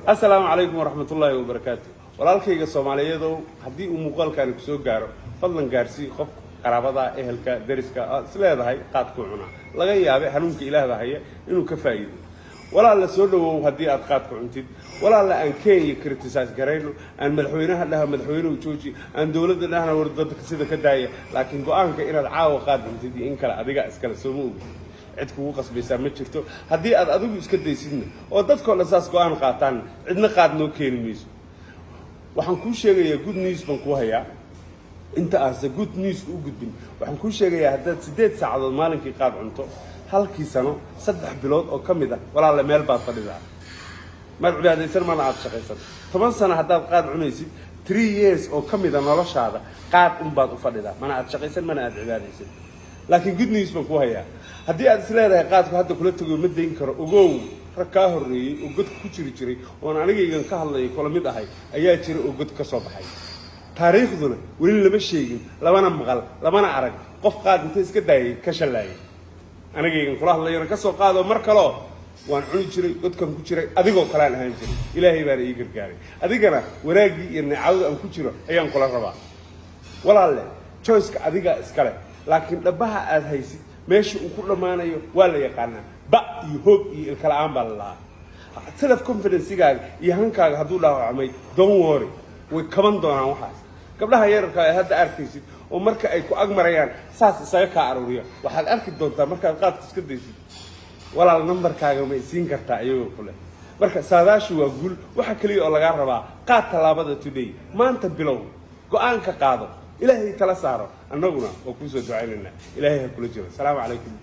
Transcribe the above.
السلام عليكم ورحمة الله وبركاته walaalkayga Soomaaliyeedo hadii uu muuqaalkan ku soo gaaro fadlan gaarsi qof qaraabada ehelka dariska isleedahay qaad ku cuna laga yaabay xanuunka Ilaahay haya inuu ka faa'iido walaal la soo dhawow hadii aad qaad ku cuntid walaal aan Kenya criticize garayno aan madaxweynaha dhaha madaxweynuhu jooji aan dawladda dhahna wardada sida ka daaya laakiin go'aanka inaad caawa qaad cuntid in kala adiga iskala soo muuqdo cid kugu qasbaysa ma jirto hadii aad adigu iska daysidna oo dadka la saas go'aan qaataan cidna qaad noo keenin mayso waxaan ku sheegayaa good news baan ku hayaa inta aad good news u gudbin waxaan ku sheegayaa haddaad 8 saacadood maalinkii qaad cunto halkii sano 3 bilood oo kamid ah walaal meel baad fadhidaa ma cibaadaysan ma aad shaqaysan 10 sano haddaad qaad cunaysid 3 years oo kamid ah noloshaada qaad un baad u fadhidaa mana aad shaqaysan mana aad cibaadaysan laakiin good news baan ku hayaa haddii aad isleedahay qaadku hadda kula tago ma deyn karo ogow raka horreeyay oo god ku jiray oo anigaygan ka hadlay kula mid ahay ayaa jira oo god ka soo baxay taariikhduna weli lama sheegin labana maqal labana arag qof qaad inta iska daayay ka shalaayay anigaygan kula hadlayna ka soo qaado mar kale waan cuni jiray godkan ku jiray adigoo kale aan ahaan jiray ilaahay baa ii gargaaray adigana wanaagi iyo nacaawda aan ku jiro ayaan kula rabaa walaalle choice-ka adiga iska leh laakiin dhabaha aad haysid meesha uu ku dhamaanayo waa la yaqaanaa ba iyo hoog iyo kala aan baa la self confidence-gaaga iyo hankaaga hadduu dhaawacmay don't worry way kaban doonaan waxaas gabdhaha yararka ay hadda arkaysid oo marka ay ku agmarayaan saas isaga ka aruuriya waxaad arki doontaa markaad qaadka iska daysid walaal numberkaaga ma isiin kartaa iyagoo kule marka saadaashu waa guul waxa kaliya oo laga rabaa qaad talaabada today maanta bilow go'aan ka qaado ilaahay tala saaro annaguna oo ku soo ducaynayna ilaahay ha kula jiro salaamu calaykum